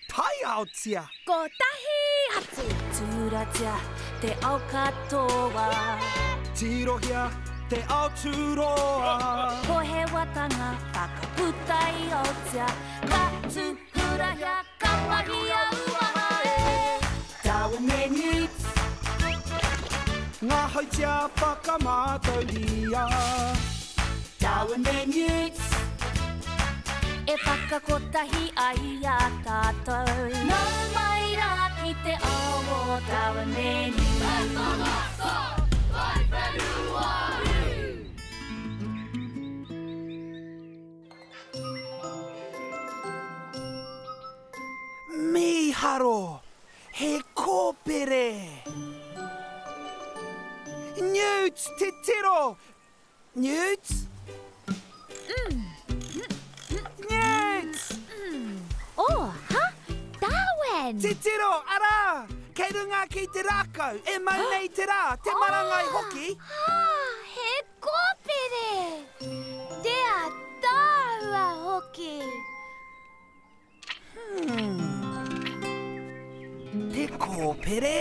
tai ao tia. Ko tahi atu tūratia te ao katoa. Tirohia te ao tūroa. Ko he watanga whakaputai o tia. Ka tūhurahia ka wahi a uaha e. Darwin menus. Ngā hautia whakamātauria. Darwin menus. E whakakotahi ai a tātou. Nō mai rā ki te awo Darwin menus. Miharo, he kōpere. Newts, te tiro. Newts? Newts! Oh, ha? Darwin! Te tiro, ara! Kei runga ki te rākau, e mau nei te rā, te marangai hoki. He kōpere! Te a tāua hoki. Te kōpere,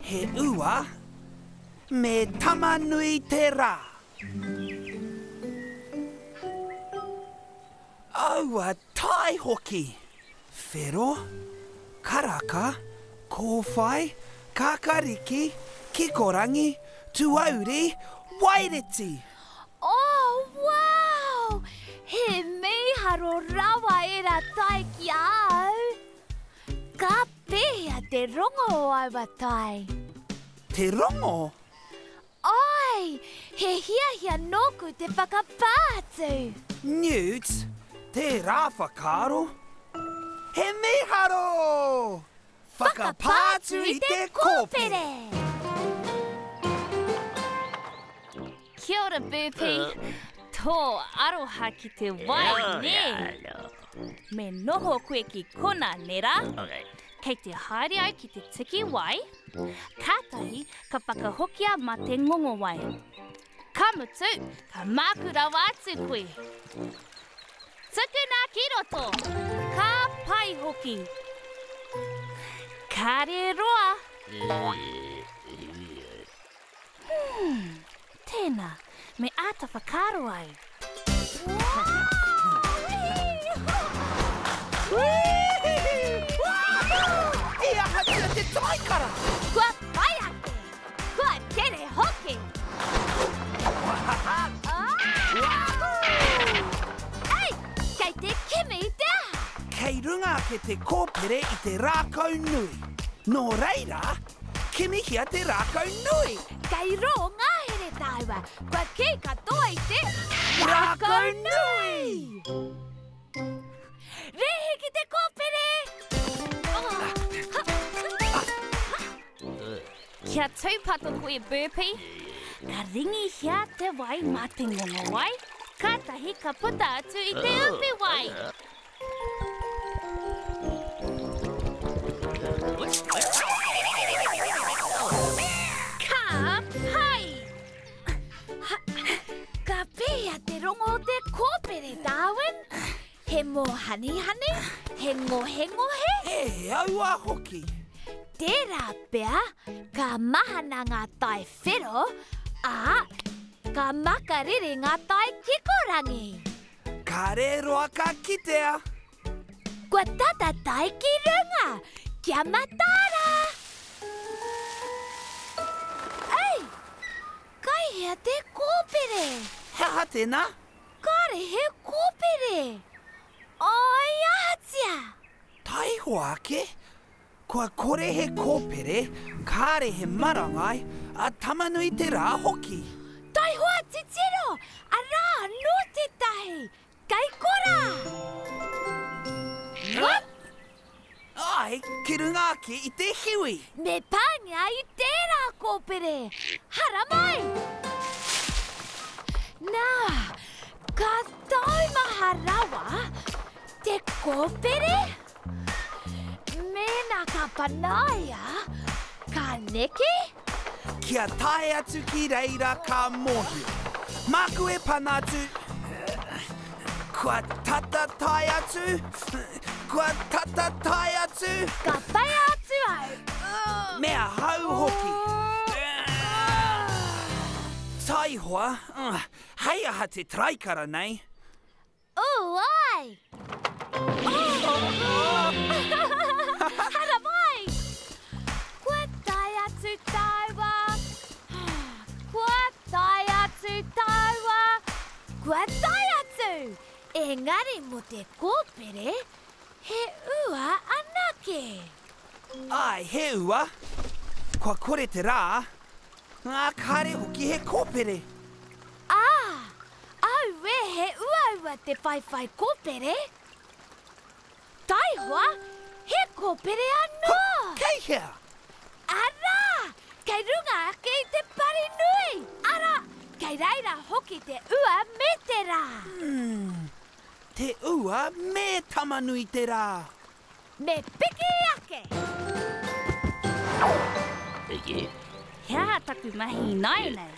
he ua, me tamanui te rā. Aua tai hoki. Whero, karaka, kōwhai, kakariki, kikorangi, tuauri, waireti. Oh, wow! He meharo rawa e rā tai ki au. Ka pēhea te rongo o aua tai. Te rongo? Ai, he hiahia nōku te whakapātu. Newts, te rā whakaro. He meharo! Whakapātu I te kōpere. Kia ora, Burpee. Tō aroha ki te wai, ne? Me noho koe ki kona, nera? Kei te haere ai ki te tiki wai, kātahi ka whakahokia ma te ngongo wai. Ka mutu, ka mākurawa atu koe. Tukuna ki roto, ka pai hoki. Kāre roa. Tēnā, me āta whakaro ai. Ia hatia te taikara! Kua pai ake! Kua tere hoki! Ei, kei te kimi te aha! Kei runga ke te kōpere I te rākau nui. Nō reira, kimi hia te rākau nui. Kei rō ngāhere tāua, kua ki katoa I te Rākau nui! Rehe ki te kōpere! Kia tūpato koe, Burpee. Ka ringi hia te wai mā te ngongo wai. Kātahi ka puta atu I te upi wai. Ka pai! Ka pēhea te rongo o te kōpere, Darwin. He mohani, he ngohe. E aua hoki. Tērā pea, ka mahana ngā tai whero, ā, ka makariri ngā tai kikorangi. Ka re roa ka kitea. Kua tata tai ki runga, kia matara. Ei, kai hea te kōpere. Hea tēnā. Kāre he kōpere. Oi, ahatia. Tai hoa ake. Kua kore he kōpere, kāre he marangai, a tamanui te rā hoki. Tai hoa te tiro, a rā no te tahi. Kai kora. What? Ai, ki runga ake I te hiwi. Me pāngia I tērā kōpere. Hara mai! Nā, ka taumaha rawa te kōpere? Mēnā ka panaia, ka neke? Kia tae atu ki reira ka mohi. Māku e panatu. Kua tata tai atu. Kua tata tai atu. Ka whai atu au. Mea hau hoki. Tai hoa. Hei aha te traikara nei. Ai! Hara mai! Kua tai atu taua. Kua tai atu taua. Kua tai atu. Engari mo te kōpere, he ua anake. Ai, he ua. Kua kore te rā. Kare hoki he kōpere. Aue he ua te whai kōpere. Tai hoa, he kōpere anō. Kei hea. Ara! Kei runga ake I te pari nui. Ara! Kei reira hoki te ua me te rā. Te ua me tamanui te rā. Me piki ake. Hea taku mahi nai nei.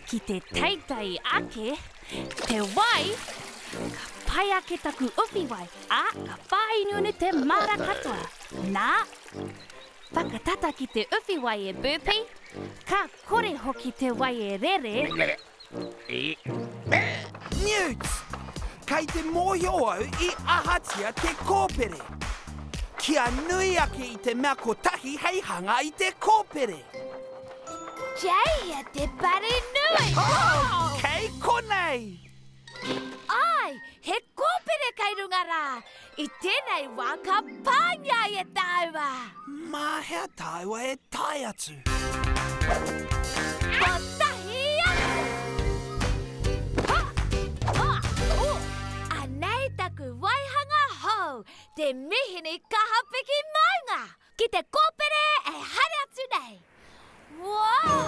Ki te taitai ake, te wai, ka pai ake taku uwhi wai, ka whai nunu te mara katoa. Nā, whakatata ki te uwhi wai e Burpee, ka kore hoki te wai e Rere. Newts! Kei te mōhio au I ahatia te kōpere. Kia nui ake I te mea kotahi hei hanga I te kōpere. Jai te pari nui! Kei konei! Ai, he kōpere kai runga rā. I tēnei wā ka pāngia e tāua. Mahea tāua e tai atu. Potahi atu! Anei taku waihanga hou, te mihini kahapiki maunga. Ki te kōpere e hare atu nei. Wow!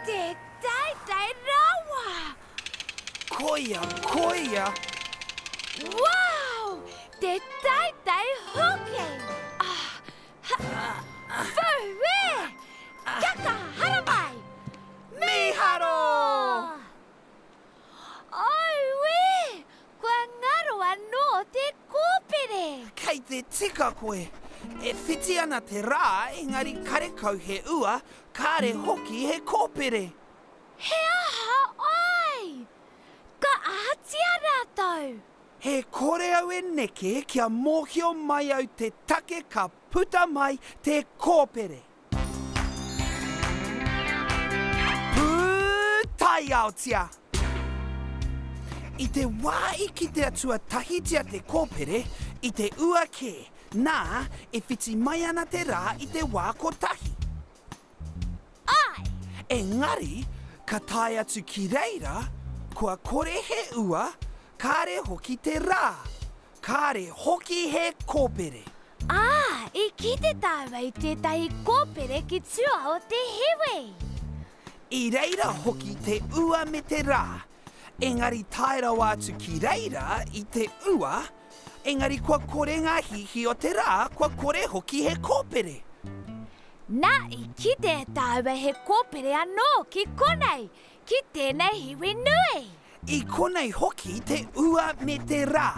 Te taitai rawa! Koia, koia! Wow! Te taitai hoki! Fuwe! Kaka haramai! Miharo! Aiwe! Kua ngaro anō te kōpere! Kei te tika koe. E whiti ana te rā, engari karekau he ua, kare hoki he kōpere. He aha ai! Ka ahatia rātou! He kore au e neke kia mōhio mai au te take ka puta mai te kōpere. Pūtai aotia! I te wā I ki te atua tahitia te kōpere, I te ua ke, nā e whiti mai ana te rā I te wā kotahi. Ai! Engari, ka tai atu ki reira, kua kore he ua, kare hoki te rā, kare hoki he kōpere. I ki te tāua I tētahi kōpere ki tua o te hiwi. I reira hoki te ua me te rā, engari tairau atu ki reira I te ua, engari kua kore ngā hihi o te rā, kua kore hoki he kōpere. Nā I ki te tāua he kōpere anō ki konei, ki tēnei hiwi nui. I konei hoki te ua me te rā,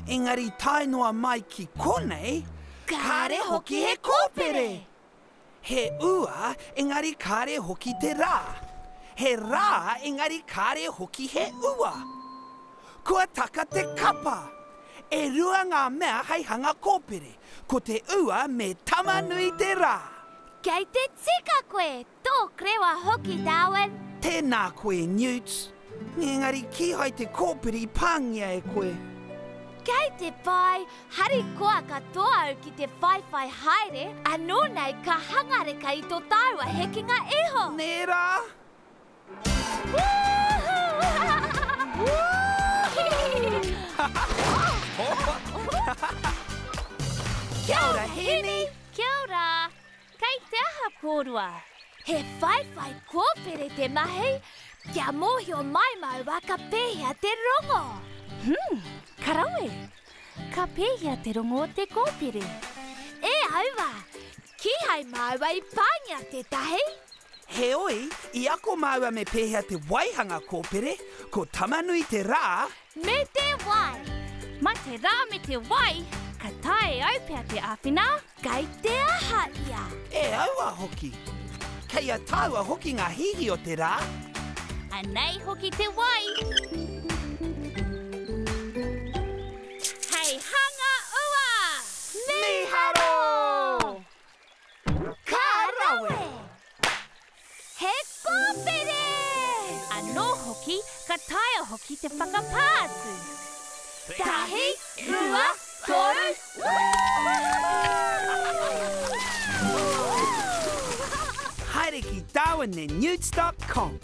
engari tainoa mai ki konei, kare hoki he kōpere. He ua, engari kare hoki te rā. He rā, engari kare hoki he ua. Kua taka te kapa. E rua ngā mea hei hanga kōpere, ko te ua me tamanui te rā. Kei te tika koe, tō krewa hoki tāwen. Tēnā koe, Newts. Engari ki hai te kōpere I pāngia e koe. Kei te pai, hari koa ka toa au ki te whaiwhai haere, anō nei ka hangareka I tō tāua hekinga iho. Nērā. Kia ora, Heni. Kia ora. Kei te aha kōrua. He whaiwhai kōpere te mahi, kia mōhio mai mau wa ka pēhia te rongo. Karaue, ka pēhia te rongo o te kōpere. E aua, ki hai mau I pāngia te tahi. He oi, I ako maua me pēhea te waihanga kōpere, ko tamanui te rā. Me te wai. Ma te rā me te wai, ka tae au pia te āwhina. Kai te aha ia. E aua hoki. Kei a tāua hoki ngā hihi o te rā. Anei hoki te wai. Hei hanga ua. Miharo! Ka rawe! He kōpere! Anō hoki, ka taea hoki te whakapātu. Tahi, rua, toru. Haere ki Darwin e Newts.com.